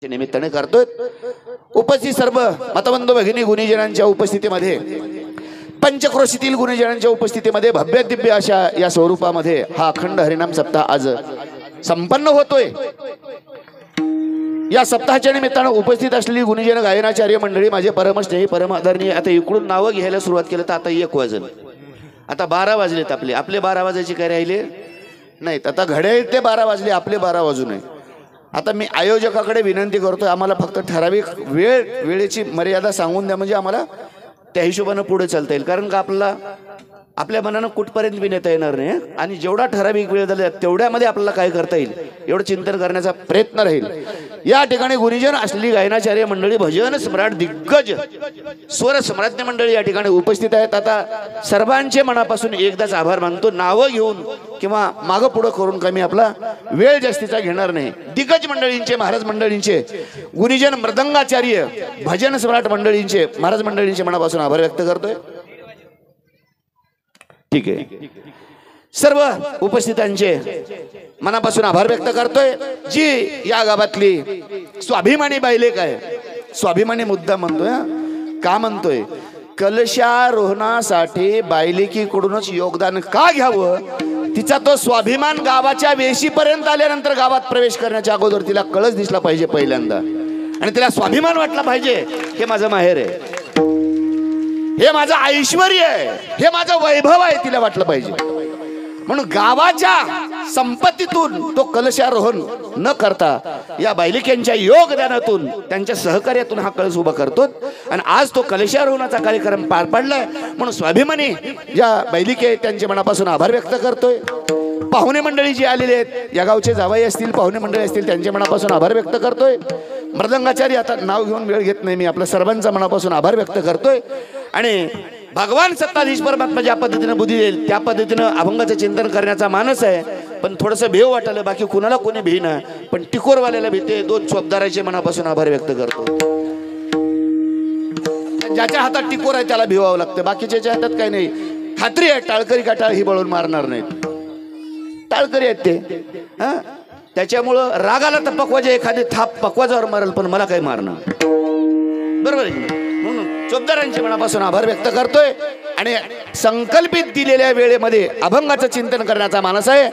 निमित्ताने करतोय। उपस्थित सर्व मतबंधू भगिनी गुणीजनांच्या उपस्थितीमध्ये, पंचक्रोशीतील गुणीजनांच्या उपस्थितीमध्ये भव्य दिव्य अशा या स्वरूपामध्ये हा अखंड हरिनाम सप्ताह आज संपन्न होतोय। या सप्ताहाच्या निमित्ताने उपस्थित असलेली गुणीजन गायनाचार्य मंडळी, माझे परमस्नेही परम आदरणीय, आता इकडून नावं घ्यायला सुरुवात केलं तर आता 1 वाजल, आता 12 वाजलेत। आपले 12 वाजायचे काय राहिले नाहीत। आता घड्याळ ते 12 वाजले, आपले 12 वाजू नये। आता मी आयोजकाकडे विनंती करतोय, आम्हाला फक्त ठराविक वेळेची मर्यादा सांगून द्या, म्हणजे आम्हाला त्या हिशोबाने पुढे चालता येईल। कारण का आपल्या मनानं कुठपर्यंत बी नेता येणार नाही, आणि जेवढा ठराविक वेळ झाला तेवढ्यामध्ये आपल्याला काय करता येईल एवढं चिंतन करण्याचा प्रयत्न राहील। या ठिकाणी गुणीजन असलेली गायनाचार्य मंडळी, भजन सम्राट, दिग्गज स्वर सम्राज्ञ मंडळी या ठिकाणी उपस्थित आहेत। आता सर्वांचे मनापासून एकदाच आभार मानतो। नावं घेऊन किंवा मागं पुढं करून कमी आपला वेळ जास्तीचा घेणार नाही। दिग्गज मंडळींचे, महाराज मंडळींचे, गुणीजन मृदंगाचार्य, भजन सम्राट मंडळींचे, महाराज मंडळींचे मनापासून आभार व्यक्त करतोय। ठीक आहे, सर्व उपस्थितांचे मनापासून आभार व्यक्त करतोय। जी या गावातली स्वाभिमानी बायलेक आहे, स्वाभिमानी मुद्दा म्हणतोय, का म्हणतोय, कलशारोहणासाठी बायलेकीकडूनच योगदान का घ्यावं, तिचा तो स्वाभिमान गावाच्या वेशीपर्यंत आल्यानंतर गावात प्रवेश करण्याच्या अगोदर तिला कळस दिसला पाहिजे पहिल्यांदा, आणि तिला स्वाभिमान वाटला पाहिजे, हे माझं माहेर आहे, हे माझं ऐश्वर्य आहे, हे माझं वैभव आहे, तिला वाटलं पाहिजे। म्हणून गावाच्या संपत्तीतून तो कलशारोहण न करता या बायलिकेंच्या योगदानातून, त्यांच्या सहकार्यातून हा कळस उभा करतो, आणि आज तो कलशारोहणाचा कार्यक्रम पार पडलाय। म्हणून स्वाभिमानी या बायलिके त्यांच्या मनापासून आभार व्यक्त करतोय। पाहुणे मंडळी जी आलेले आहेत, या गावचे जावई असतील, पाहुणे मंडळी असतील, त्यांच्या मनापासून आभार व्यक्त करतोय। मृदंगाचार्य, आता नाव घेऊन वेळ घेत नाही मी, आपल्या सर्वांचा मनापासून आभार व्यक्त करतोय। आणि भगवान सत्ताधीश परमात्मा ज्या पद्धतीने बुद्धी देईल त्या पद्धतीनं अभंगाचं चिंतन करण्याचा मानस आहे। पण थोडंसं भेव वाटलं, बाकी कुणाला कोणी भीना, पण टिकोरवाल्याला भीते। 2 चोपदाराचे मनापासून आभार व्यक्त करतो। ज्याच्या हातात टिकोर आहे त्याला भिवावं लागतं, बाकीच्या हातात काही नाही। खात्री आहे टाळकरी का टाळ ही बळून मारणार नाहीत, टाळकरी आहेत ते। त्याच्यामुळं रागाला तर पकवाजे, एखादी थाप पकवाजावर मारल, पण मला काही मारणार, बरोबर आहे। म्हणून चोपदारांच्या मनापासून आभार व्यक्त करतोय। आणि संकल्पित दिलेल्या वेळेमध्ये अभंगाचं चिंतन करण्याचा मानस आहे।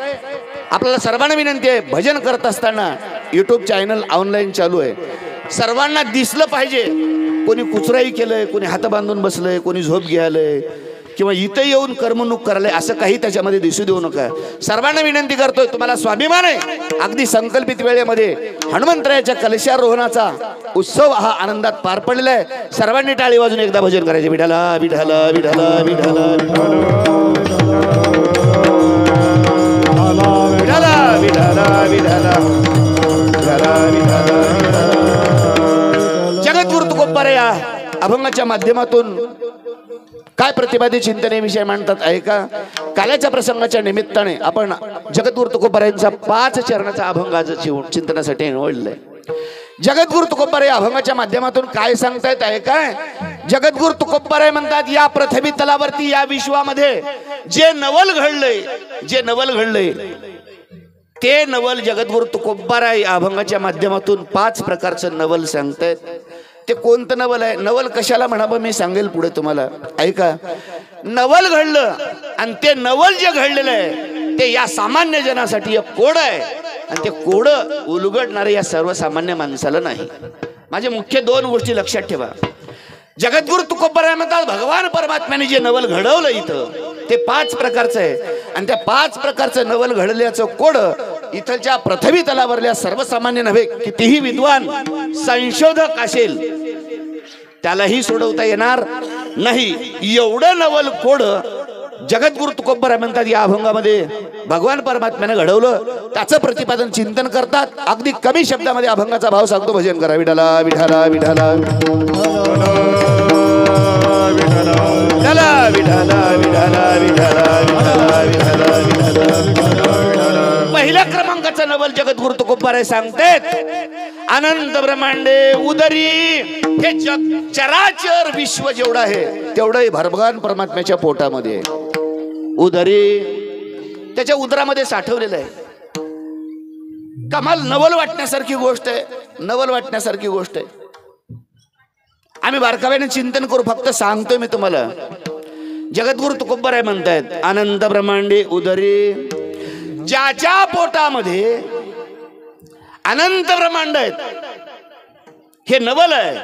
आपल्याला सर्वांना विनंती आहे, भजन करत असताना YouTube चॅनल ऑनलाईन चालू आहे, सर्वांना दिसलं पाहिजे। कोणी कुचराई केलंय, कोणी हात बांधून बसलंय, कोणी झोप घ्यायलंय, किंवा इथं येऊन कर्मणूक करायला, असं काही त्याच्यामध्ये दिसू देऊ नका। सर्वांना विनंती करतोय, तुम्हाला स्वाभिमान आहे, अगदी संकल्पित वेळेमध्ये हनुमंतरायाच्या कलशारोहणाचा उत्सव हा आनंदात पार पडलेला आहे। सर्वांनी टाळी वाजून एकदा भजन करायचे, विठाला विठाला विठाला विठाला विठाला विठाला विठाला विठाला। जगद्गुरु तुकोबाराय या अभंगाच्या माध्यमातून काय प्रतिपादित चिंतनेविषयी मांडतात आहे का? काल्याच्या प्रसंगाच्या निमित्ताने आपण जगद्गुरु तुकोबारायांचा 5 चरणाचा अभंग आज चिंतनासाठी निवडलाय। जगद्गुरु तुकोबाराय अभंगाच्या माध्यमातून काय सांगतायत आहे काय? जगद्गुरु तुकोबाराय म्हणतात, या पृथ्वी तलावरती, या विश्वामध्ये जे नवल घडलंय ते नवल जगद्गुरु तुकोबाराय अभंगाच्या माध्यमातून 5 प्रकारचं नवल सांगतायत। ते कोणतं नवल आहे, नवल कशाला म्हणावं मी सांगेल पुढे तुम्हाला, ऐका। नवल घडलं, आणि ते नवल जे घडलेलं आहे ते या सामान्य जनासाठी एक कोड आहे, आणि ते कोड उलगडणारे या सर्वसामान्य माणसाला नाही। माझे मुख्य 2 गोष्टी लक्षात ठेवा। जगद्गुरु तुकोबाराय म्हणतात, भगवान परमात्म्याने जे नवल घडवलं इथं ते 5 प्रकारचं आहे, आणि त्या 5 प्रकारचं नवल घडल्याचं कोड इथलच्या पृथ्वी तलावरल्या सर्वसामान्य नव्हे, कितीही विद्वान संशोधक असेल त्यालाही सोडवता येणार नाही। एवढं नवल कोड जगद्गुरु तुकोबाराय म्हणतात या अभंगामध्ये भगवान परमात्म्याने घडवलं, त्याचं प्रतिपादन चिंतन करतात। अगदी कमी शब्दामध्ये अभंगाचा भाव सांगतो, भजन करा, विठाला विठाला विठाला विठाला विठाला विठाला विठाला विठाला विठाला। पहिल्या क्रमांकाचं नवल जगद्गुरु तुकोबाराय सांगतात, अनंत ब्रह्मांडे उदरी, हे जग चराचर विश्व जेवढं आहे तेवढं भगवान परमात्म्याच्या पोटामध्ये आहे। उदरी, त्याच्या उदरामध्ये साठवलेलं आहे। कमाल नवल वाटण्यासारखी गोष्ट आहे। नवल वाटण्यासारखी गोष्ट आहे. आम्ही बारकाव्याने चिंतन करू. फक्त सांगतोय मी तुम्हाला. जगद्गुरु तुकोबराय म्हणतायत अनंत ब्रह्मांडे उदरी, ज्याच्या पोटामध्ये अनंत ब्रह्मांड आहेत. हे नवल आहे.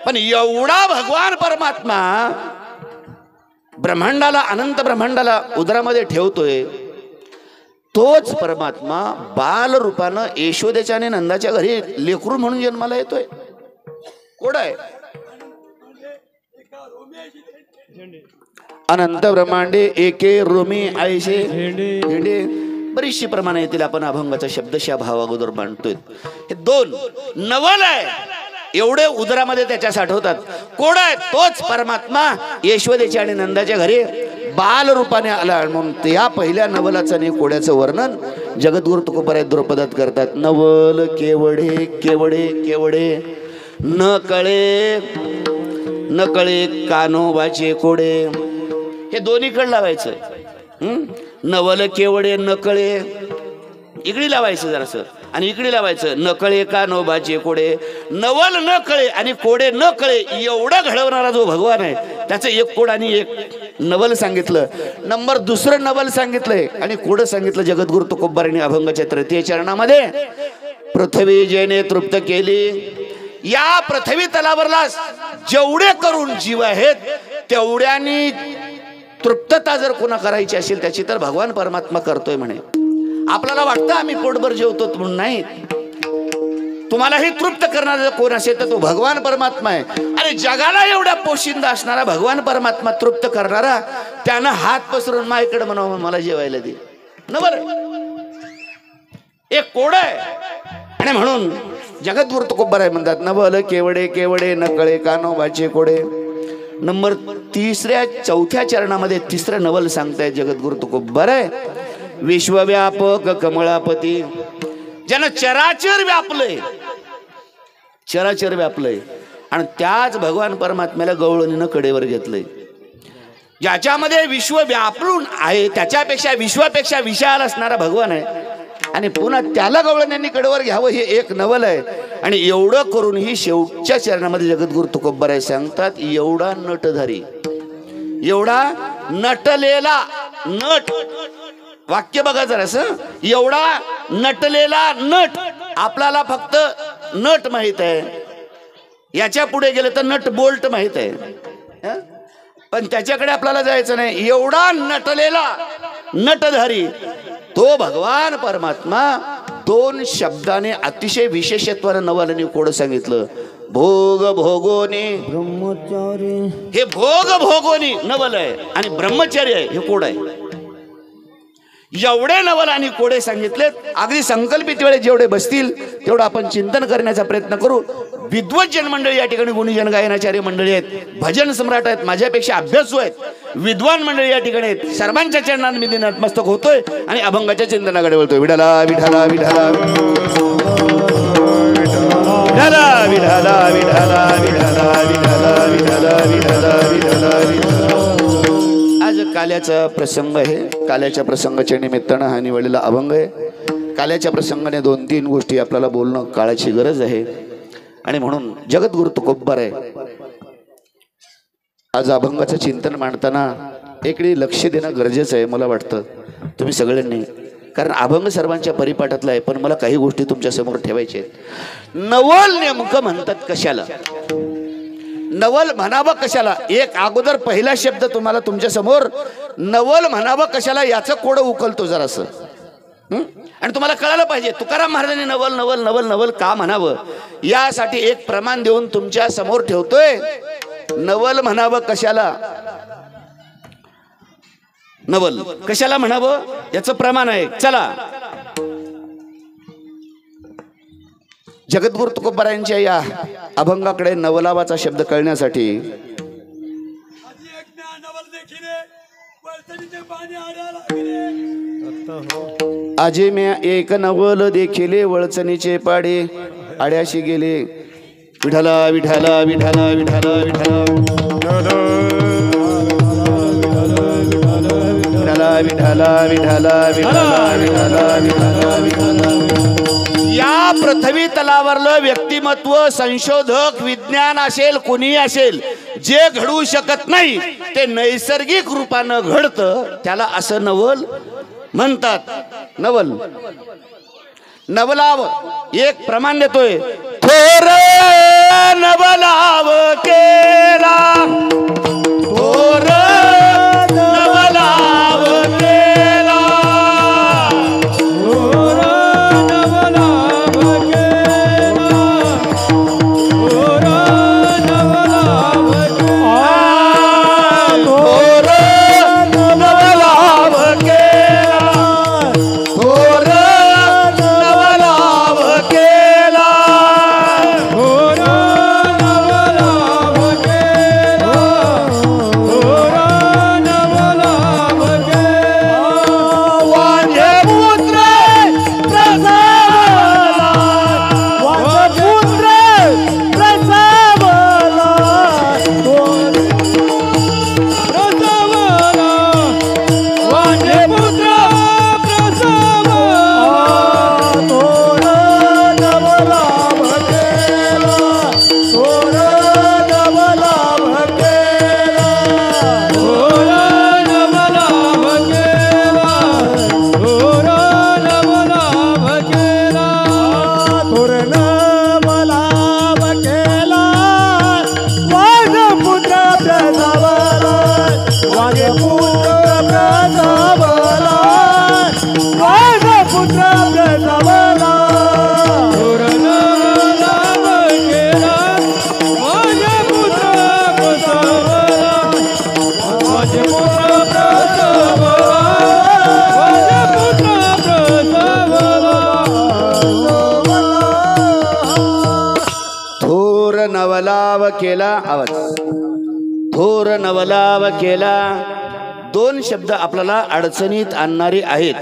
पण एवढा भगवान परमात्मा ब्रह्मांडाला, अनंत ब्रह्मांडाला उदरामध्ये ठेवतोय. तोच परमात्मा बाल रूपानं यशोदेच्या आणि नंदाच्या घरी लेकरू म्हणून जन्माला येतोय. कोण आहे? अनंत ब्रह्मांडे एके रोमी आयशे भेंडे. बरीचशी प्रमाणे येतील. आपण अभंगाचा शब्दशः भाव अगोदर मांडतोय. हे दोन नवल आहे. एवढे उदरामध्ये त्याच्या साठवतात. कोण आहे? तोच परमात्मा यशोदेच्या आणि नंदाच्या घरी बाल रूपाने आला. म्हणून त्या पहिल्या नवलाचं आणि कोड्याचं वर्णन जगद्गुरु तुकोबराय द्रुपदात करतात. नवल केवढे केवढे केवढे न कळे कानोबाचे कोडे. हे दोन्हीकडे लावायचं. नवल केवढे न कळे इकडे लावायचं जरासं, आणि इकडे लावायचं न कळे कानोबाचे कोडे. नवल न कळे आणि कोडे न कळे एवढं घडवणारा जो भगवान आहे त्याचं एक कोड आणि एक नवल सांगितलं. नंबर दुसरं नवल सांगितलंय आणि कोड सांगितलं जगद्गुरु तुकोबरायांनी अभंगाच्या तृतीय चरणामध्ये. पृथ्वी जेने तृप्त केली. या पृथ्वी तलावरला जेवढे करून जीव आहेत तेवढ्यानी तृप्तता जर कोणा करायची असेल त्याची तर भगवान परमात्मा करतोय म्हणे. आपल्याला वाटतं आम्ही पोटभर जेवतो म्हणून नाही. तुम्हालाही तृप्त करणारा कोण असेल तर तो भगवान परमात्मा आहे. आणि जगाला एवढा पोशिंदा असणारा भगवान परमात्मा तृप्त करणारा, त्यानं हात पसरून माझ्याकडे म्हणावं मला जेवायला दे. नवल एक कोड आहे. आणि म्हणून जगद्गुरु तुकोबराय म्हणतात नवल केवढे केवढे न कळे कानोबाचे कोडे. नंबर तिसऱ्या चौथ्या चरणामध्ये तिसरं नवल सांगतायत जगद्गुरु तुकोबराय. विश्वव्यापक कमळापती. ज्यानं चराचर व्यापलंय, चराचर व्यापलंय आणि त्याच भगवान परमात्म्याला गवळणीनं कडेवर घेतलंय. ज्याच्यामध्ये विश्व व्यापून आहे त्याच्यापेक्षा विश्वापेक्षा विशाल असणारा भगवान आहे आणि पुन्हा त्याला गवळण्यांनी कडेवर घ्यावं हे एक नवल आहे. आणि एवढं करून ही शेवटच्या चरणामध्ये जगद्गुरु तुकोबराय सांगतात एवढा नटधारी, एवढा नटलेला नट. वाक्य बघा जरासं. एवढा नटलेला नट. आपल्याला फक्त नट माहित आहे, याच्या पुढे गेलं तर नट बोल्ट माहित आहे, पण त्याच्याकडे आपल्याला जायचं नाही. एवढा नटलेला नटधारी तो भगवान परमात्मा दोन शब्दाने अतिशय विशेषत्वाने नवलाने कोड सांगितलं. भोग भोगोनी ब्रह्मचारी. हे भोग भोगोनी नवल आहे आणि ब्रह्मचारी आहे हे कोड आहे. एवढे नवल आणि कोडे सांगितलेत. अगदी संकल्पित वेळेत जेवढे बसतील तेवढं आपण चिंतन करण्याचा प्रयत्न करू. विद्वज्जन मंडळी या ठिकाणी, गुणीजन गायनाचार्य मंडळी आहेत, भजन सम्राट आहेत, माझ्यापेक्षा अभ्यासू आहेत, विद्वान मंडळी या ठिकाणी आहेत. सर्वांच्या चरणांत मी नतमस्तक होतोय आणि अभंगाच्या चिंतनाकडे वळतोय. विठाला विठाला विठाला विठाला विठाला विठाला विठाला विठाला विठाला विठाला विठाला विठाला. आज काल्याचा प्रसंग आहे. काल्याच्या प्रसंगाच्या निमित्तानं हा निवडलेला अभंग आहे. काल्याच्या प्रसंगाने 2-3 गोष्टी आपल्याला बोलणं काळाची गरज आहे आणि म्हणून जगद्गुरु तुकोबराय आज अभंगाचं चिंतन मांडताना इकडे लक्ष देणं गरजेचं आहे मला वाटतं तुम्ही सगळ्यांनी. कारण अभंग सर्वांच्या परिपाठातला आहे, पण मला काही गोष्टी तुमच्या समोर ठेवायच्या आहेत. नवल नेमकं म्हणतात कशाला? नवल म्हणावं कशाला? एक अगोदर पहिला शब्द तुम्हाला तुमच्या समोर नवल म्हणावं कशाला याचं कोडं उकलतो जरासं. आणि तुम्हाला कळायला पाहिजे तुकाराम महाराजांनी नवल नवल नवल नवल का म्हणावं यासाठी एक प्रमाण देऊन तुमच्या समोर ठेवतोय. नवल म्हणावं कशाला? नवल कशाला म्हणावं याचं प्रमाण आहे. चला, जगद्गुरु तुकोबरायांच्या या अभंगाकडे नवलावाचा शब्द कळण्यासाठी आजे म्या एक नवल देखिले वळचणीचे पाडे आड्याशी गेले. विठाला विठाला विठाला विठाला विठाला विठाला विठाला विठाला विठाला विठाला विठाला विठाला. या पृथ्वी तलावरलं व्यक्तिमत्व संशोधक विज्ञान असेल कोणी असेल जे घडवू शकत नाही ते नैसर्गिक रूपानं घडतं त्याला असं नवल म्हणतात. नवल नवलाव एक प्रमाण देतोय. थोर नवलाव केला थोर नवलाव केला थोर नवलाव केला थोर नवलाव केला थोर नवलाव केला थोर नवलाव केला थोर नवलाव केला थोर नवलाव केला वांझे पुत्र प्रसवला वांझे पुत्र प्रसवला प्रसवला वांझे पुत्र प्रसवला थोर नवलाव केला थोर नवलाव केला थोर नवलाव केला थोर नवलाव केला थोर नवलाव केला वाघ पुत्र प्रसवला वाघ पुत्र प्रसवला वाघ पुत्र प्रसवला थोर नवलाव केला वांझे पुत्र प्रसवला वांझे पुत्र प्रसवला वांझे पुत्र प्रसवला थोर नवलाव केला. आवाज थोर नवलाव केला. दोन शब्द आपल्याला अडचणीत आणणारे आहेत.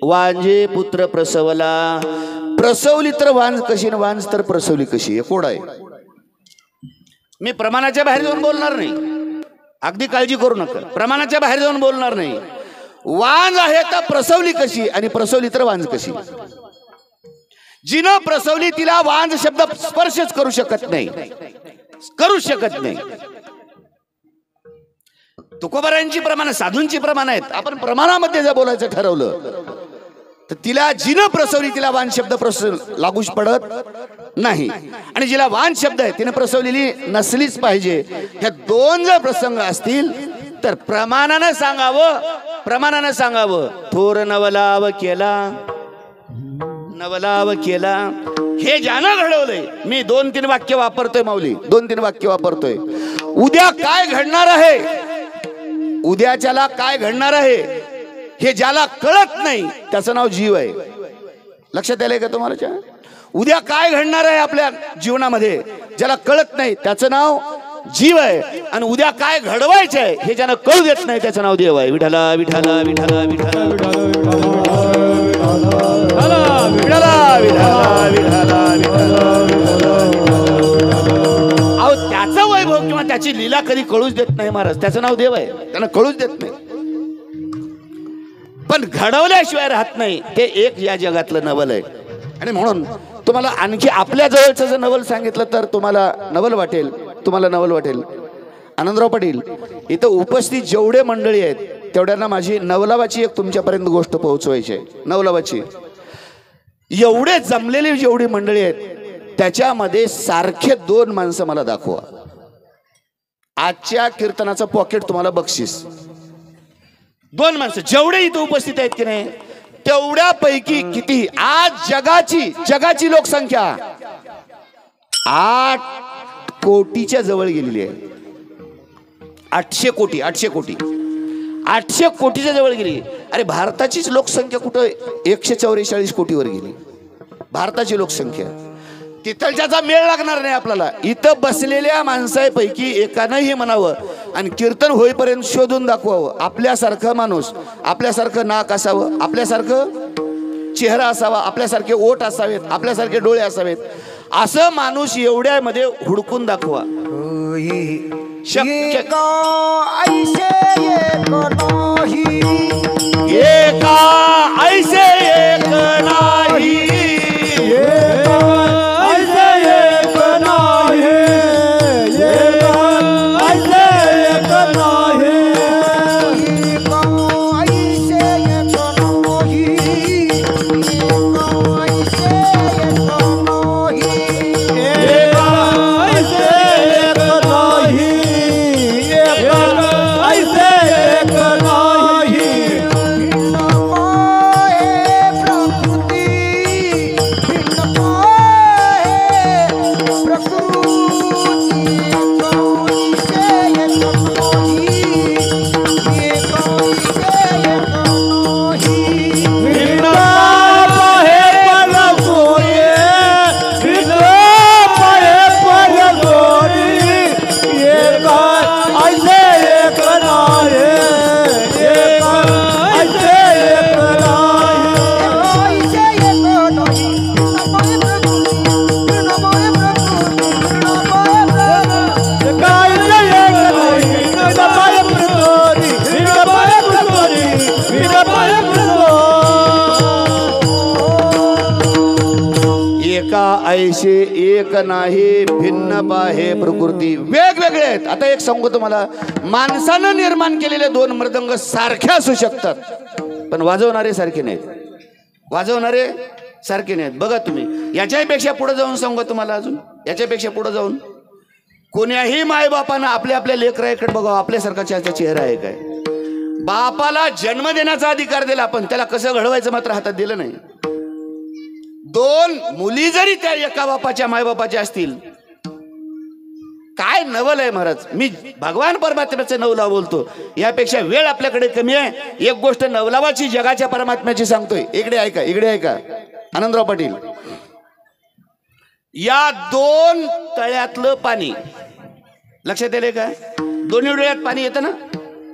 वांझे पुत्र प्रसवला. प्रसवली तर वांझ कशी आणि वांझ तर प्रसवली कशी हे कोड आहे. मी प्रमाणाच्या बाहेर जाऊन बोलणार नाही. अगदी काळजी करू नका. प्रमाणाच्या बाहेर जाऊन बोलणार नाही. वांझ आहे तर प्रसवली कशी आणि प्रसवली तर वांझ कशी. जिनं प्रसवली तिला वांझ शब्द स्पर्शच करू शकत नाही. करू शकत नाही. तुकोबारांची प्रमाण साधूंची प्रमाण आहेत. आपण प्रमाणामध्ये जर बोलायचं ठरवलं तर तिला जिनं प्रसवली तिला वांझ शब्द लागूच पडत नाही. आणि जिला वांझ शब्द आहे तिने प्रसवलेली नसलीच पाहिजे. ह्या दोन जर प्रसंग असतील तर प्रमाणानं सांगावं. प्रमाणानं सांगावं. थोर नवलाव केला नवलाव केला. हे ज्यानं घडवलंय. मी 2-3 वाक्य वापरतोय माऊली. 2-3 वाक्य वापरतोय. उद्या काय घडणार आहे उद्याच्याला काय घडणार आहे हे ज्याला कळत नाही त्याचं नाव जीव आहे. लक्षात आलंय का तुम्हाला. उद्या काय घडणार आहे आपल्या जीवनामध्ये ज्याला कळत नाही त्याचं नाव जीव आहे. आणि उद्या काय घडवायचं आहे हे ज्यानं कळू देत नाही त्याचं नाव देव आहे. विठाला विठाला विठाला विठाला विठाला विठाला विठाला अहो त्याचं वैभव किंवा त्याची लीला कधी कळूच देत नाही महाराज. त्याचं नाव देव आहे. त्यांना कळूच देत नाही. पण घडवल्याशिवाय राहत नाही ते एक या जगातलं नवल आहे. आणि म्हणून तुम्हाला आणखी आपल्या जवळचं जर नवल सांगितलं तर तुम्हाला नवल वाटेल. तुम्हाला नवल वाटेल. आनंदराव पाटील इथं उपस्थित जेवढे मंडळी आहेत तेवढ्यांना माझी नवलावाची एक तुमच्यापर्यंत गोष्ट पोहोचवायची आहे. नवलावाची एवढे जमलेली जेवढी मंडळी आहेत त्याच्यामध्ये सारखे 2 माणसं मला दाखवा. आजच्या कीर्तनाचं पॉकेट तुम्हाला बक्षीस. 2 माणसं जेवढे इथं उपस्थित आहेत की नाही तेवढ्यापैकी किती आज जगाची लोकसंख्या 8 कोटीच्या जवळ गेलेली आहे. 800 कोटीच्या जवळ गेली. अरे भारताचीच लोकसंख्या कुठं 144 कोटीवर गेली. भारताची लोकसंख्या. तिथलच्याचा मेळ लागणार नाही आपल्याला. इथं बसलेल्या माणसापैकी एकानंही म्हणावं आणि कीर्तन होईपर्यंत शोधून दाखवावं आपल्यासारखं माणूस, आपल्यासारखं नाक असावं, आपल्यासारखं चेहरा असावा, आपल्यासारखे ओठ असावेत, आपल्यासारखे डोळे असावेत, असं माणूस एवढ्यामध्ये हुडकून दाखवा. शक्य ऐसे एक नाही एका ऐसे एक नाही ऐसे एक नाही भिन्न पाहे प्रकृती, वेगवेगळे आहेत. आता एक सांगू तुम्हाला, माणसानं निर्माण केलेले दोन मृदंग सारखे असू शकतात, पण वाजवणारे सारखे नाहीत. वाजवणारे सारखे नाहीत. बघा तुम्ही, याच्यापेक्षा पुढे जाऊन सांगू तुम्हाला, अजून याच्यापेक्षा पुढे जाऊन कोण्याही मायबापानं आपल्या आपल्या लेकराकडे बघा, आपल्यासारखा चेहरा आहे काय? बापाला जन्म देण्याचा अधिकार दिला, पण त्याला कसं घडवायचं मात्र हातात दिलं नाही. दोन मुली जरी त्या एका बापाच्या मायबापाच्या असतील, काय नवल आहे महाराज. मी भगवान परमात्म्याचं नवला बोलतो, यापेक्षा वेळ आपल्याकडे कमी आहे. एक गोष्ट नवलावाची जगाच्या परमात्म्याची सांगतोय. इकडे ऐका, इकडे ऐका आनंदराव पाटील. या दोन तळ्यातलं पाणी लक्षात येईल का? दोन्ही डोळ्यात पाणी येतं ना,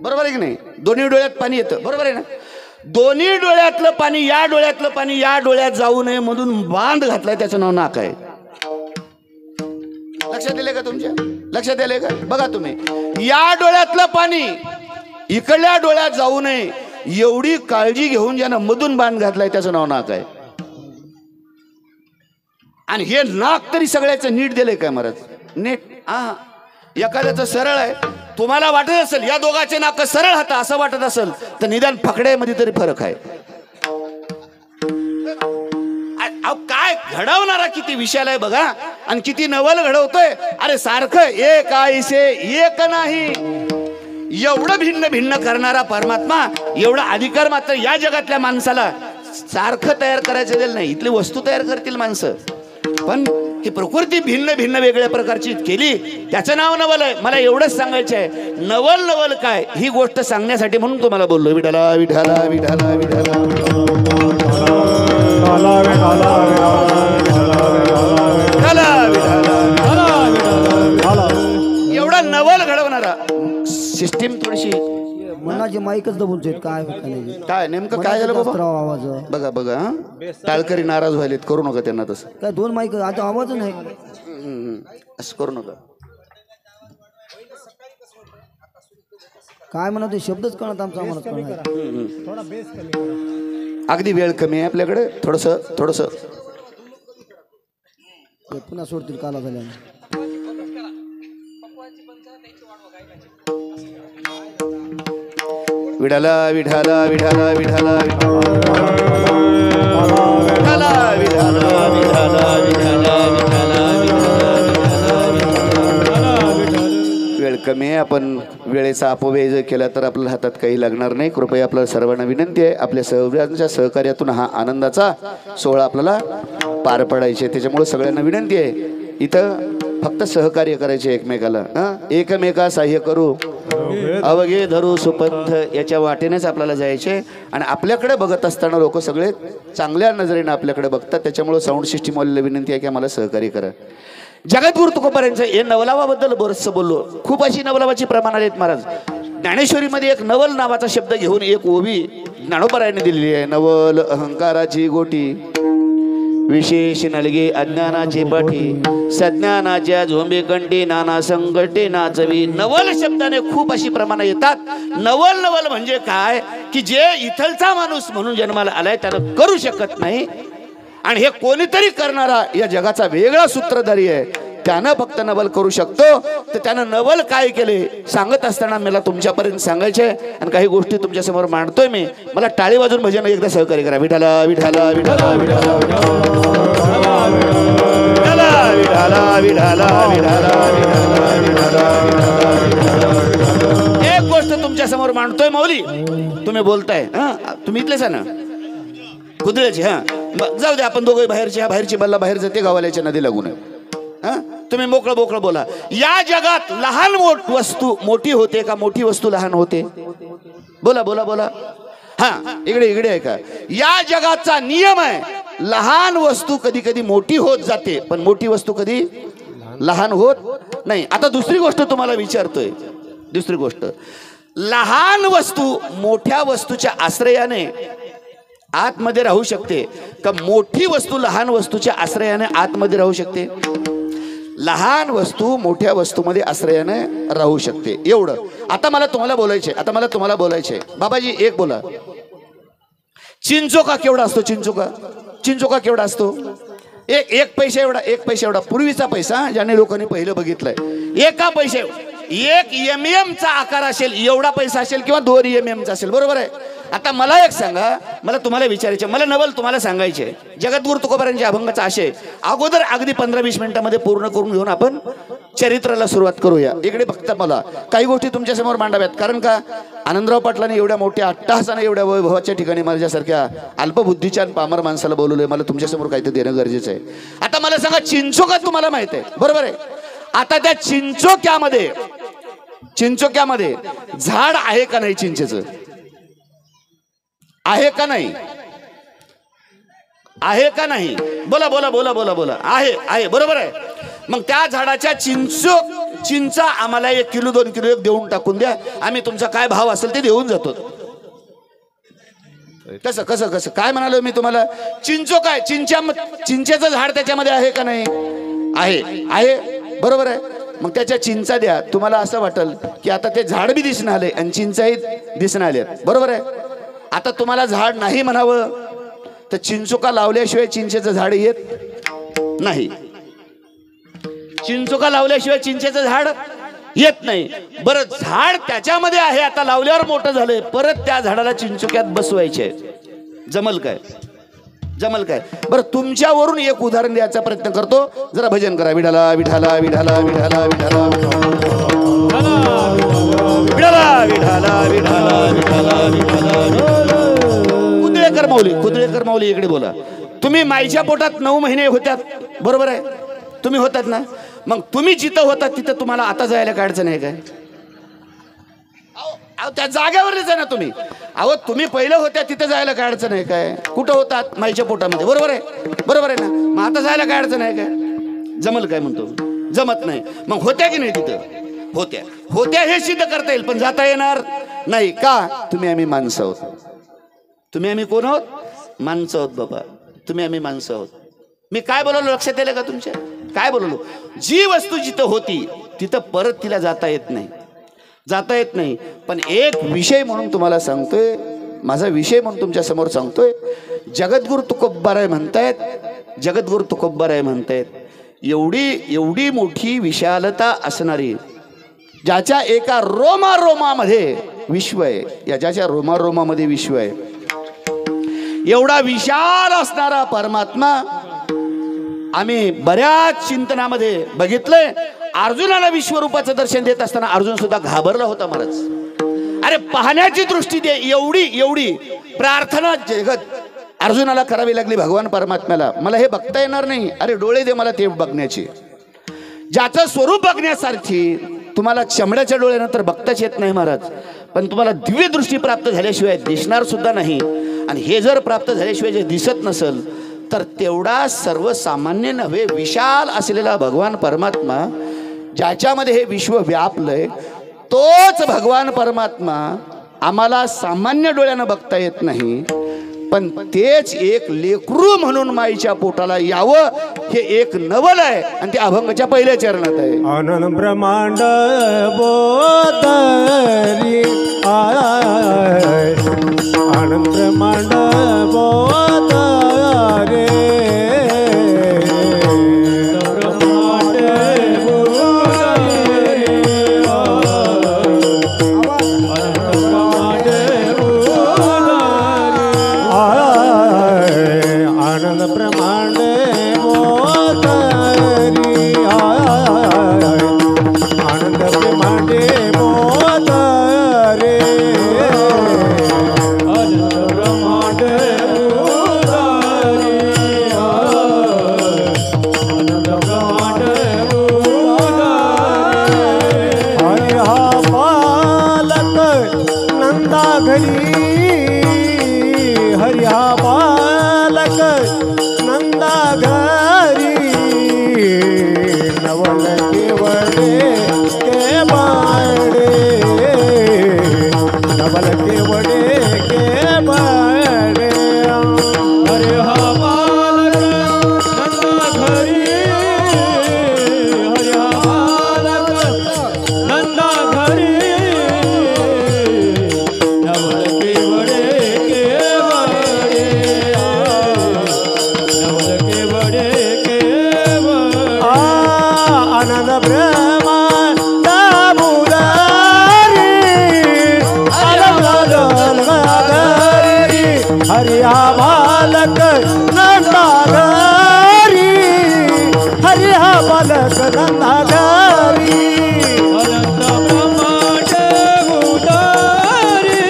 बरोबर आहे की नाही? दोन्ही डोळ्यात पाणी येतं, बरोबर आहे ना? दोन्ही डोळ्यातलं पाणी या डोळ्यातलं पाणी या डोळ्यात जाऊ नये म्हणून बांध घातलाय, त्याचं नाव नाक आहे. लक्षात येईल का तुमच्या? लक्षात येईल का? बघा तुम्ही, या डोळ्यातलं पाणी इकडल्या डोळ्यात जाऊ नये एवढी काळजी घेऊन ज्यानं मधून बांध घातलाय, त्याचं नाव नाक आहे. आणि हे नाक तरी सगळ्याचं नीट दिलंय काय महाराज? नीट. हा, एखाद्याचं सरळ आहे, तुम्हाला वाटत असेल या दोघांचे नाक सरळ हात असं वाटत असेल, तर निदान फकड्यामध्ये तरी फरक आहे. काय घडवणारा किती विशाल आहे बघा, आणि किती नवल घडवतोय. अरे सारखं एक ऐसे एक नाही, एवढं भिन्न भिन्न करणारा परमात्मा, एवढा अधिकार मात्र या जगातल्या माणसाला सारखं तयार करायचं दिलं नाही. इथली वस्तू तयार करतील माणसं, पण ही प्रकृती भिन्न भिन्न वेगळ्या प्रकारची केली, त्याचं नाव नवल आहे. मला एवढंच सांगायचं आहे, नवल नवल काय ही गोष्ट सांगण्यासाठी म्हणून तुम्हाला बोललो. विठाला विठाला विठाला विठाला एवढा नवल घडवणारा सिस्टीम थोडीशी मनाची माईकच दबून काय नेमकं काय झालं बाबा? आवाज बघा बघा, टाळकरी नाराज व्हायलेत, करू नका त्यांना तसं. काय दोन माईक आता आवाज नाही, असं करू नका. काय म्हणत शब्दच कळत आमचा आम्हाला अगदी वेळ कमी आहे आपल्याकडे, थोडस थोडस पुन्हा सोडतील काला झाल्याने. विठाला विठाला विठाला विठाला विठाला विठाला विठाला वेळ कमी आहे, आपण वेळेचा अपव्यय जर केला तर आपल्याला हातात काही लागणार नाही. कृपया आपल्याला सर्वांना विनंती आहे, आपल्या सर्वांच्या सहकार्यातून हा आनंदाचा सोहळा आपल्याला पार पाडायचे. त्याच्यामुळे सगळ्यांना विनंती आहे, इथं फक्त सहकार्य करायचे एकमेकाला. एकमेका सहाय्य करू, अवघे धरू सुपंथ, याच्या वाटेनेच आपल्याला जायचे. आणि आपल्याकडे बघत असताना लोक सगळे चांगल्या नजरेने आपल्याकडे बघतात, त्याच्यामुळे साऊंड सिस्टीमवाल्याला विनंती आहे की आम्हाला सहकार्य करा. जगद्गुरु तुकोबारायांचं हे नवलावाबद्दल बरंचसं बोललो, खूप अशी नवलावाची प्रमाण आहेत महाराज. ज्ञानेश्वरीमध्ये एक नवल नावाचा शब्द घेऊन एक ओवी ज्ञानोबारायांनी दिलेली आहे. नवल अहंकाराची गोटी, विशेष नलगे अज्ञानाचे पाठी, सज्ञानाच्या झोंबे कंठी, नाना संकटे नाचवी. नवल शब्दाने खूप अशी प्रमाण येतात. नवल नवल म्हणजे काय की जे इथलचा माणूस म्हणून जन्माला आलाय त्यानं करू शकत नाही, आणि हे कोणीतरी करणारा या जगाचा वेगळा सूत्रधारी आहे, त्यानं फक्त नवल करू शकतो. तर त्यानं नवल काय केले सांगत असताना मला तुमच्यापर्यंत सांगायचे, आणि काही गोष्टी तुमच्या समोर मांडतोय मी. मला टाळी वाजून भजन एकदा सहकार्य करा. विठाला विठाला विठाला विठाला विठाला विठाला विठाला. एक गोष्ट तुमच्या समोर मांडतोय माऊली, तुम्ही बोलताय, तुम्ही इथलेच आहे ना कुदळ्याची? जाऊ दे, आपण दोघे बाहेरची, बाहेरची बल्ला बाहेर जाते, गावाल्याच्या नदी लागून. तुम्ही मोकळं मोकळं बोला. या जगात लहान वस्तू मोठी होते का मोठी वस्तू लहान होते? बोला बोला बोला. इकडे इकडे आहे का? या जगाचा नियम आहे, लहान वस्तू कधी कधी मोठी होत जाते, पण मोठी वस्तू कधी लहान होत नाही. आता दुसरी गोष्ट तुम्हाला विचारतोय, दुसरी गोष्ट, लहान वस्तू मोठ्या वस्तूच्या आश्रयाने आतमध्ये राहू शकते का मोठी वस्तू लहान वस्तूच्या आश्रयाने आतमध्ये राहू शकते? लहान वस्तू मोठ्या वस्तूमध्ये आश्रयाने राहू शकते, एवढं. आता मला तुम्हाला बोलायचे बाबाजी, एक बोला. चिंचोका केवढा असतो? चिंचोका केवढा असतो? एक पैसा एवढा पूर्वीचा पैसा ज्याने लोकांनी पहिलं बघितलंय, एका पैसे 1 MM चा आकार असेल एवढा पैसा असेल किंवा 2 MM चा असेल, बरोबर आहे. आता मला एक सांगा, मला तुम्हाला विचारायचे, मला नवल तुम्हाला सांगायचे, जगद्गुरु तुकोबारायांच्या अभंगाचा आशय अगोदर अगदी 15-20 मिनिटांमध्ये पूर्ण करून घेऊन आपण चरित्राला सुरुवात करूया. इकडे फक्त मला काही गोष्टी तुमच्या समोर मांडाव्यात, कारण का आनंदराव पाटलांनी एवढ्या मोठ्या अट्टहासाने एवढ्या वैभवाच्या ठिकाणी माझ्यासारख्या अल्पबुद्धीच्या आणि पामर माणसाला बोलवलंय, मला तुमच्यासमोर काहीतरी देणं गरजेचं आहे. आता मला सांगा, चिंचोका तुम्हाला माहित आहे, बरोबर आहे. आता त्या चिंचोक्यामध्ये झाड आहे का नाही? चिंचेचं आहे का नाही? आहे का नाही? बोला बोला बोला बोला बोला. आहे, बरोबर आहे. मग त्या झाडाच्या चिंचा आम्हाला 1 किलो 2 किलो देऊन टाकून द्या, आम्ही तुमचा काय भाव असेल ते देऊन जातो. कसं कसं कसं काय म्हणालो मी तुम्हाला? काय चिंचेचं झाड त्याच्यामध्ये आहे का नाही? आहे, बरोबर आहे. मग त्याच्या चिंचा द्या, तुम्हाला असं वाटेल की आता ते झाड बी दिसून आले आणि चिंचाही दिसून आले, बरोबर आहे. आता तुम्हाला झाड नाही म्हणावं तर चिंचोका लावल्याशिवाय चिंचेचं झाड येत नाही. चिंचोका लावल्याशिवाय चिंचेचं झाड येत नाही. बरं, झाड त्याच्यामध्ये आहे, आता लावल्यावर मोठं झालंय, परत त्या झाडाला चिंचोक्यात बसवायचे, जमल काय? बरं, तुमच्यावरून एक उदाहरण द्यायचा प्रयत्न करतो, जरा भजन करा. विठाला विठाला विठाला विठाला विठाला विठाला विठाला विठाला विठाला विठाला. कुदळेकर माऊली इकडे बोला. तुम्ही माईच्या पोटात 9 महिने होत्यात, बरोबर आहे, तुम्ही होतात ना. मग तुम्ही जिथं होतात तिथं तुम्हाला आता जायला काय अडचण आहे काय? त्या जागेवरच आहे ना तुम्ही. तुम्ही पहिलं होत्या तिथं जायला काय अडचण आहे काय? कुठं होतात? माईच्या पोटामध्ये, बरोबर आहे ना. मग आता जायला काय अडचण आहे काय? जमल काय म्हणतो? जमत नाही. मग होत्या की नाही तिथं? होत्या हे सिद्ध करता येईल, पण जाता येणार नाही का? आम्ही माणसं आहोत. आम्ही कोण आहोत? माणसं आहोत बाबा. आम्ही माणसं आहोत. मी काय बोलवलो लक्षात येईल का तुमच्या? काय बोलवलो? जी वस्तू जिथं होती तिथं परत तिला जाता येत नाही. पण एक विषय म्हणून तुम्हाला सांगतोय, माझा विषय म्हणून तुमच्या समोर सांगतोय. जगद्गुरु तुकोबाराय म्हणतायत एवढी मोठी विशालता असणारी, ज्याच्या एका रोमामध्ये विश्व आहे, ज्याच्या रोमामध्ये विश्व आहे, एवढा विशाल असणारा परमात्मा आम्ही बऱ्याच चिंतनामध्ये बघितलंय. अर्जुनाला विश्वरूपाचं दर्शन देत असताना अर्जुन सुद्धा घाबरला होता महाराज. अरे, पाहण्याची दृष्टी दे, एवढी प्रार्थना जगत अर्जुनाला करावी लागली भगवान परमात्म्याला. मला हे बघता येणार नाही, अरे डोळे दे मला ते बघण्याची. ज्याचं स्वरूप बघण्यासारखी तुम्हाला चमड्याच्या डोळ्यानंतर बघताच येत नाही महाराज, पण तुम्हाला दिव्य दृष्टी प्राप्त झाल्याशिवाय दिसणार सुद्धा नाही. आणि हे जर प्राप्त झाल्याशिवाय जे दिसत नसेल तर तेवढा सर्वसामान्य नव्हे, विशाल असलेला भगवान परमात्मा, ज्याच्यामध्ये हे विश्व व्यापलंय, तोच भगवान परमात्मा आम्हाला सामान्य डोळ्यानं बघता येत नाही, पण तेच एक लेकरू म्हणून माईच्या पोटाला यावं हे एक नवल आहे. आणि ते अभंगाच्या पहिल्या चरणात आहे. आनंद ब्रह्मांड बोतरी आनंद ब्रह्मांड बोतरे आनंद ब्रह्मांड मुरारी अलगरी हरिया बालक नंदागरी हरिया बालक नंदागरी अनंत ब्रह्मांड उदारी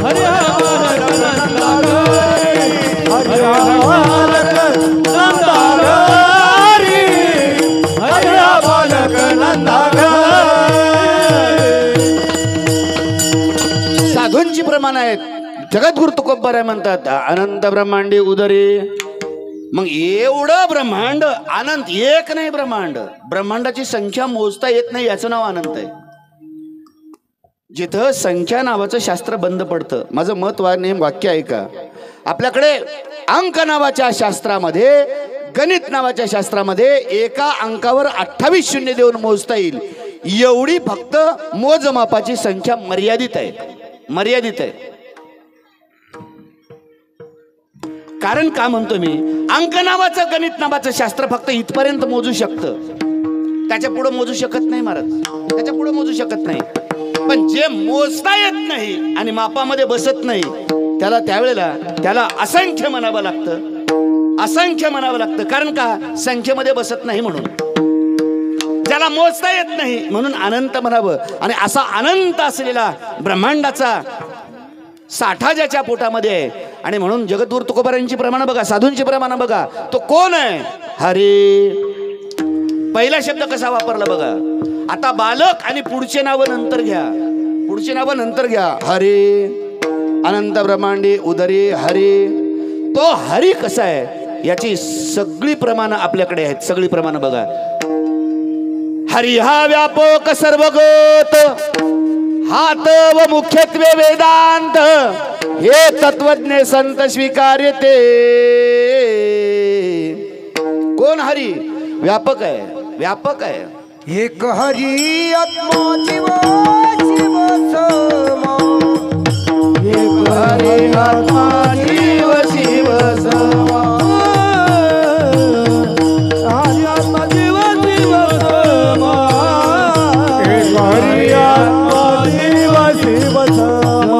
हरिया बालक नंदागरी हरिया बालक नंदागरी हरिया बालक नंदागरी साधूंची प्रमाण आहेत. जगद्गुरु तुकोबाराय म्हणतात अनंत ब्रह्मांडी उदरी. मग एवढं ब्रह्मांड अनंत, एक नाही ब्रह्मांड, ब्रह्मांडाची संख्या मोजता येत नाही, याचं नाव अनंत आहे. जिथं संख्या नावाचं शास्त्र बंद पडतं. माझं मत वाक्य ऐका. आपल्याकडे अंक नावाच्या शास्त्रामध्ये, गणित नावाच्या शास्त्रामध्ये एका अंकावर 28 शून्य देऊन मोजता येईल, एवढी फक्त मोजमापाची संख्या मर्यादित आहे. मर्यादित आहे. कारण का म्हणतो मी, अंक नावाचं, गणित नावाचं शास्त्र फक्त इथपर्यंत मोजू शकतं, त्याच्या पुढे मोजू शकत नाही महाराज, त्याच्या पुढे मोजू शकत नाही. पण जे मोजता येत नाही आणि मापामध्ये बसत नाही, त्याला असंख्य म्हणावं लागतं. असंख्य म्हणावं लागतं. कारण का, संख्येमध्ये बसत नाही म्हणून. ज्याला मोजता येत नाही म्हणून अनंत म्हणावं. आणि असा अनंत असलेला ब्रह्मांडाचा साठा ज्याच्या पोटामध्ये आहे. आणि म्हणून जगद्गुरु तुकोबारायांची प्रमाण बघा, साधूंची प्रमाण बघा. तो कोण आहे? हरी. पहिला शब्द कसा वापरला बघा. आता बालक आणि पुढचे नाव नंतर घ्या, पुढचे नाव नंतर घ्या. हरी, अनंत ब्रह्मांडी उदरी हरी. तो हरी कसा आहे याची सगळी प्रमाण आपल्याकडे आहेत. सगळी प्रमाण बघा. हरी हा व्यापक सर्वगत, हात व मुख्यत्वे वेदांत, हे तत्वज्ञ संत स्वीकार्यते. कोण हरी? व्यापक आहे, व्यापक आहे. एक हरी आत्मा शिव शिव समा, एक हरी आत्मा शिव शिव समा, हरि आत्मा शिव शिव समा, एक हरि आत्मा शिव शिव समा.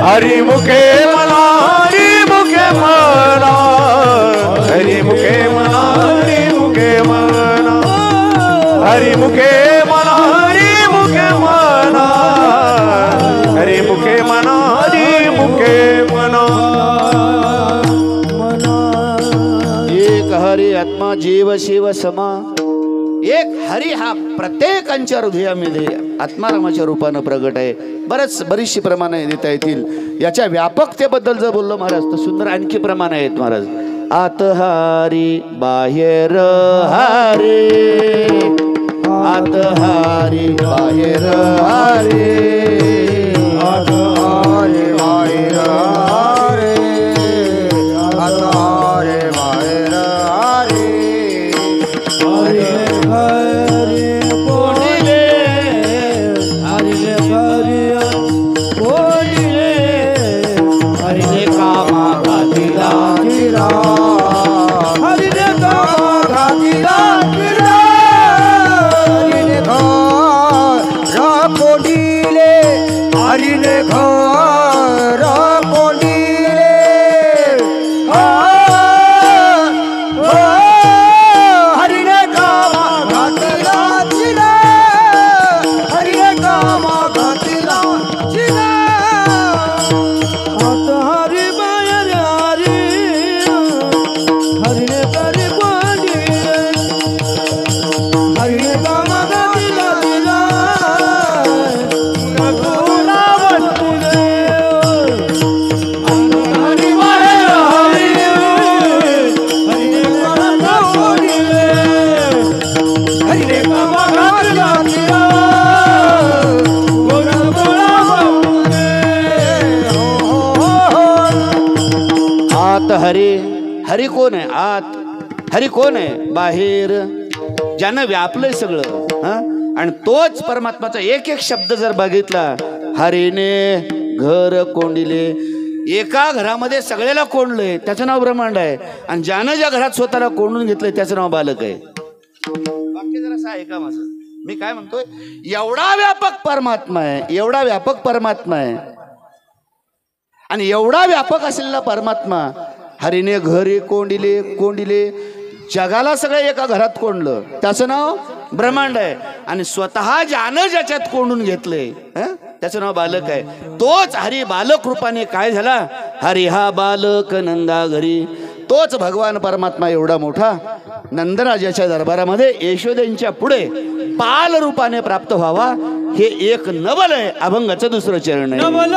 हरि मुखे मना, हरि मुखे मना, हरि मुखे मना, हरि मुखे मना, हरि मुखे मना, हरि मुखे मना, हरि मुखे मना, हरि मुखे मना. एक हरी आत्मा जीव शिव समा. एक हरी हा प्रत्येकांच्या हृदयामध्ये आत्मारामाच्या रूपानं प्रगट आहे. बरीचशी प्रमाणे देता येतील. याच्या व्यापकतेबद्दल जर बोललो महाराज तर सुंदर आणखी प्रमाण आहेत महाराज. आत हारी बाहेर हारे, आत हारी बाहेर हारे, आत हारी बाहेर हारे, आत हारी बाहेर हारे. हरि हरि बोलिले, हरि हरि बोलिले, हरि कामा घातिला गिरा, हरि कामा घातिला गिरा, हरिने घर कोडिले, हरिने घर कोडिले. हरिने करी कोंडिले हरिने कामा दिला दिला रघुला वंतुले हरि वाहे हरि हरिने कामा कोंडिले हरिने कामा दिला दिला आत हरी, हरी कोण आहे? आत हरी कोण आहे? बाहेर, ज्यानं व्यापलंय सगळं. आणि तोच परमात्माचा एक एक शब्द जर बघितला, हरीने घर कोंडिले, एका घरामध्ये सगळ्याला कोंडलंय, त्याचं नाव ब्रह्मांड आहे. आणि ज्यानं ज्या घरात स्वतःला कोंडून घेतलंय त्याचं नाव बालक आहे. वाक्य जरा असं आहे का माझं? मी काय म्हणतोय, एवढा व्यापक परमात्मा आहे, एवढा व्यापक परमात्मा आहे. आणि एवढा व्यापक असलेला परमात्मा हरीने घरी कोंडिले कोंडिले, जगाला सगळं एका घरात कोंडलं, त्याचं नाव ब्रह्मांड आहे. आणि स्वतः ज्यानं ज्याच्यात कोंडून घेतलंय त्याचं नाव बालक आहे. तोच हरी बालक रूपाने काय झाला? हरी हा बालक नंदा घरी. तोच भगवान परमात्मा एवढा मोठा नंदराजाच्या दरबारामध्ये यशोदेंच्या पुढे बाल रूपाने प्राप्त व्हावा, हे एक नवल आहे. अभंगाचं दुसरं चरण आहे. नवल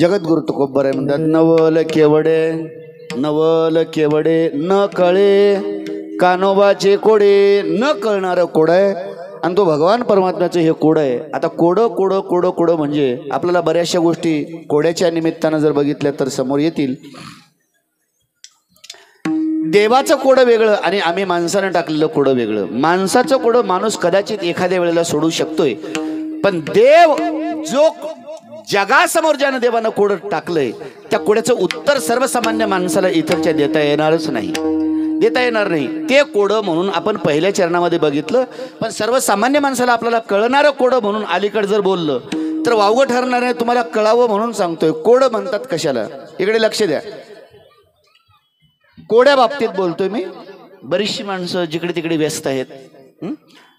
जगद्गुरु तुकोबराय म्हणतात, नवल केवडे नवल केवडे न कळे कानोबाचे कोडे. न कळणारं कोड आहे आणि तो भगवान परमात्म्याचं हे कोड आहे. आता कोडं कोडं कोडं कोडं म्हणजे आपल्याला बऱ्याचशा गोष्टी कोड्याच्या निमित्तानं जर बघितल्या तर समोर येतील. देवाचं कोडं वेगळं आणि आम्ही माणसानं टाकलेलं कोडं वेगळं. माणसाचं कोडं माणूस कदाचित एखाद्या वेळेला सोडू शकतोय, पण देव जो जगासमोर ज्यानं देवानं कोडं टाकलंय त्या कोड्याचं उत्तर सर्वसामान्य माणसाला इतरच्या देता येणारच नाही, देता येणार नाही. ते कोडं म्हणून आपण पहिल्या चरणामध्ये बघितलं, पण सर्वसामान्य माणसाला आपल्याला कळणारं कोडं म्हणून अलीकडे जर बोललं तर वावगं ठरणार आहे. तुम्हाला कळावं म्हणून सांगतोय. कोडं म्हणतात कशाला? इकडे लक्ष द्या. कोड्या बाबतीत बोलतोय मी. बरीचशी माणसं जिकडे तिकडे व्यस्त आहेत.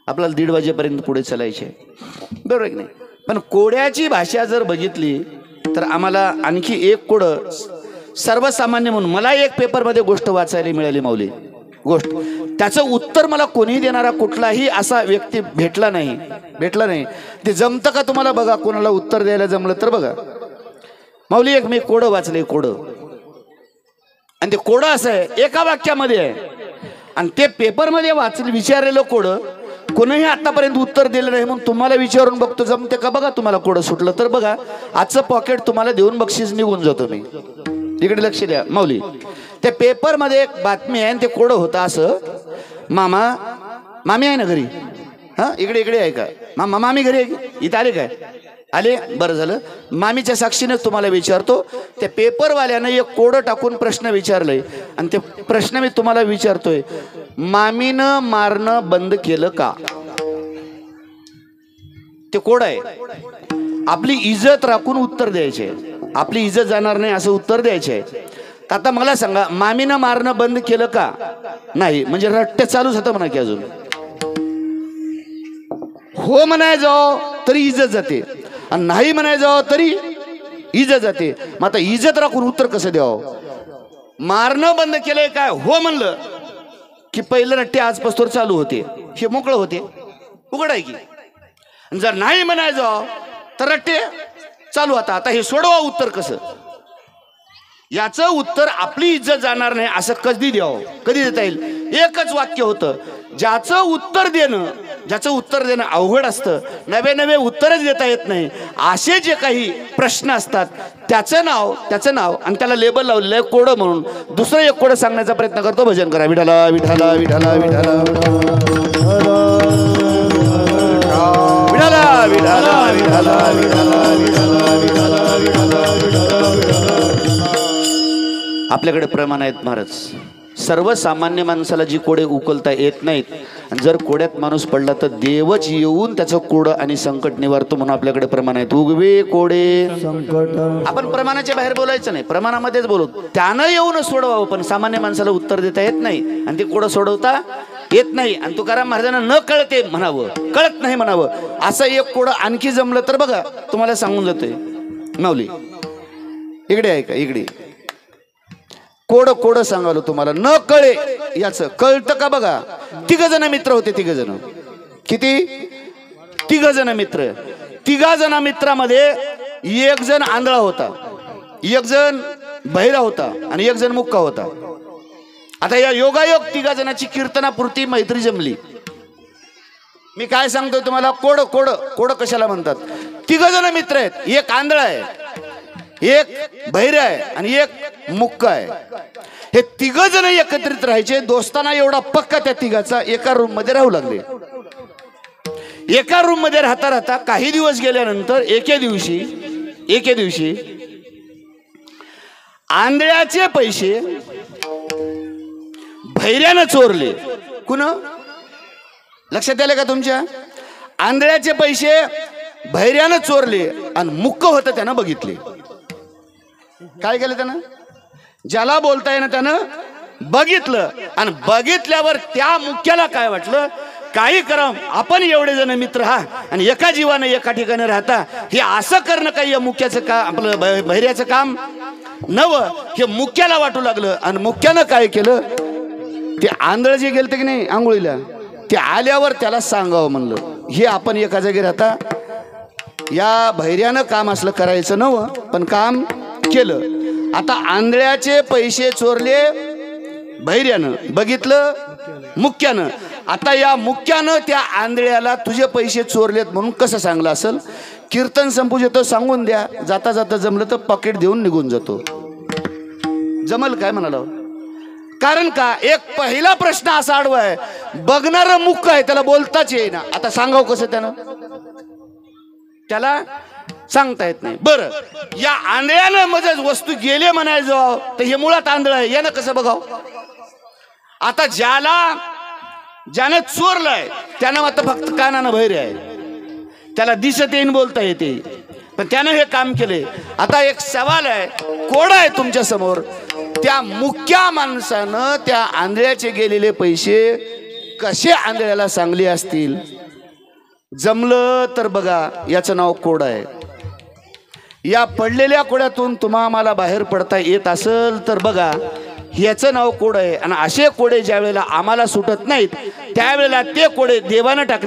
आपल्याला 1:30 वाजेपर्यंत पुढे चालायचे, बरोबर आहे की नाही? पण कोड्याची भाषा जर बघितली तर आम्हाला आणखी एक कोडं सर्वसामान्य म्हणून मला एक पेपरमध्ये गोष्ट वाचायला मिळाली माऊली. गोष्ट त्याचं उत्तर मला कोणीही देणारा कुठलाही असा व्यक्ती भेटला नाही. ते जमतं का तुम्हाला? बघा, कोणाला उत्तर द्यायला जमलं तर बघा. माऊली एक मी कोडं वाचले, कोडं. आणि ते कोडं असं आहे, एका वाक्यामध्ये आहे. आणि ते पेपरमध्ये विचारलेलं कोडं कोणीही आतापर्यंत उत्तर दिलं नाही. म्हणून तुम्हाला विचारून बघतो, जमते का बघा. तुम्हाला कोडं सुटलं तर बघा, आजचं पॉकेट तुम्हाला देऊन बक्षीस निघून जातो मी. इकडे लक्ष द्या माऊली. त्या पेपरमध्ये एक बातमी आहे आणि ते कोडं होतं असं. मामी आहे ना घरी? हा, इकडे आहे का? मामी घरी आहे? इथं आले काय? आले, बरं झालं. मामीच्या साक्षीने तुम्हाला विचारतो. त्या पेपरवाल्यानं एक कोडं टाकून प्रश्न विचारलंय आणि ते प्रश्न मी तुम्हाला विचारतोय. मामीनं मारणं बंद केलं का? ते कोड आहे. आपली इज्जत राखून उत्तर द्यायचे. आपली इज्जत जाणार नाही असं उत्तर द्यायचे. आता मला सांगा, मामीनं मारणं बंद केलं का? नाही म्हणजे रट्टे चालूच होतं म्हणा की अजून. हो म्हणाय जाओ तरी इज्जत जाते आणि नाही म्हणाय जाओ तरी इज्जत जाते. मग आता इज्जत राखून उत्तर कसं द्यावं? मारणं बंद केलंय काय? हो म्हणलं की पहिलं रट्टे आजपासून चालू होते, हे मोकळं होते, उघड आहे की. जर नाही म्हणाय जाओ तर रट्टे चालू होता. आता हे सोडवा उत्तर कसं? याचं उत्तर आपली इज्जत जाणार नाही असं कधी द्यावं, कधी देता येईल? एकच वाक्य होतं. ज्याचं उत्तर देणं अवघड असतं, नवे उत्तरच देता येत नाही, असे जे काही प्रश्न असतात त्याचं नाव आणि त्याला लेबल लावलेलं आहे कोडं म्हणून. दुसरं एक कोडं सांगण्याचा प्रयत्न करतो. भजन करा. विठाला विठाला विठाला विठाला विठाला विठाला विठाला विठाला विठाला. आपल्याकडे प्रमाण आहेत महाराज. सर्वसामान्य माणसाला जी कोडे उकलता येत नाहीत, आणि जर कोड्यात माणूस पडला तर देवच येऊन त्याचं कोडं आणि संकट निवारतो. म्हणून आपल्याकडे प्रमाण आहेत. उगवे कोडे संकट. आपण प्रमाणाच्या बाहेर बोलायचं नाही, प्रमाणामध्येच बोलतो. त्यानं येऊन सोडवावं, पण सामान्य माणसाला उत्तर देता येत नाही आणि ते कोडं सोडवता येत नाही. आणि तुकाराम महाराजांना न कळते म्हणावं, कळत नाही म्हणावं. असं एक कोडं आणखी जमलं तर बघा, तुम्हाला सांगून जातोय माऊली. इकडे आहे का? इकडे कोडं सांगालो तुम्हाला. न कळे याचं कळतं का बघा. 3 जण मित्र होते. 3 जण. किती? 3 जण मित्र. 3 जण मित्रामध्ये एक जण आंधळा होता, एक जण बहिरा होता आणि एक जण मुक्का होता. आता या योगायोग 3 जणांची कीर्तनापुरती मैत्री जमली. मी काय सांगतोय तुम्हाला, कोडं कशाला म्हणतात? 3 जण मित्र आहेत. एक आंधळा आहे, एक बहिरा आहे आणि एक मुक्का आहे. हे 3 जण एकत्रित राहायचे. दोस्ताना एवढा पक्का त्या 3घाचा एका रूम मध्ये राहू लागले. एका रूम मध्ये राहता काही दिवस गेल्यानंतर एके दिवशी आंधळ्याचे पैसे बहिऱ्यानं चोरले. कुण? लक्षात आले का तुमच्या? आंधळ्याचे पैसे बहिऱ्यानं चोरले आणि मुक्क होतं त्यानं बघितले. काय केलं त्यानं? ज्याला बोलता येणं त्यानं बघितलं आणि बघितल्यावर त्या मुक्याला काय वाटलं, काही करा आपण एवढे जण मित्र हा आणि एका जीवानं एका ठिकाणी राहता, हे असं करणं काही या मुक्याचं का आपलं बहिऱ्याचं काम नव, हे मुक्याला वाटू लागलं. आणि मुक्यानं काय केलं, ते आंधळ जे गेलं की नाही आंघोळीला, ते आल्यावर त्याला सांगावं म्हणलं, हे आपण एका जागी राहता, या बहिऱ्यानं काम असलं करायचं नव, पण काम केलं. आता आंधळ्याचे पैसे चोरले बहिऱ्यानं, बघितलं मुक्यानं. आता या मुक्यानं त्या आंधळ्याला तुझे पैसे चोरलेत म्हणून कसं सांगलं असेल? कीर्तन संपू येतो सांगून द्या, जाता जाता जमलं तर पॉकेट देऊन निघून जातो. जमल काय म्हणाला? कारण का एक पहिला प्रश्न असा आडवा आहे, बघणारं मुक्क आहे, त्याला बोलताच येईना. आता सांगाव कसं त्यानं? त्याला सांगता येत नाही. बरं, या आंधळ्यानं मध्ये वस्तू गेले म्हणायचं तर हे मुळात आंधळ आहे, यानं कसं बघाव? आता ज्यानं चोरलंय त्यानं आता फक्त कानानं बहिरे आहे, त्याला दिसत येईन बोलता येते. पण त्यानं हे काम केले. आता एक सवाल आहे, कोड आहे तुमच्या समोर. त्या मुक्या माणसानं त्या आंधळ्याचे गेलेले पैसे कसे आंधळ्याला सांगले असतील? जमलं तर बघा, याचं नाव कोड आहे. या पडलेल्या कोड्यातून तुम्हाला बाहेर पडता येत असेल तर बघा, ह्याचं नाव कोड आहे. आणि असे कोडे ज्या वेळेला आम्हाला सुटत नाहीत त्यावेळेला ते कोडे देवानं टाकले.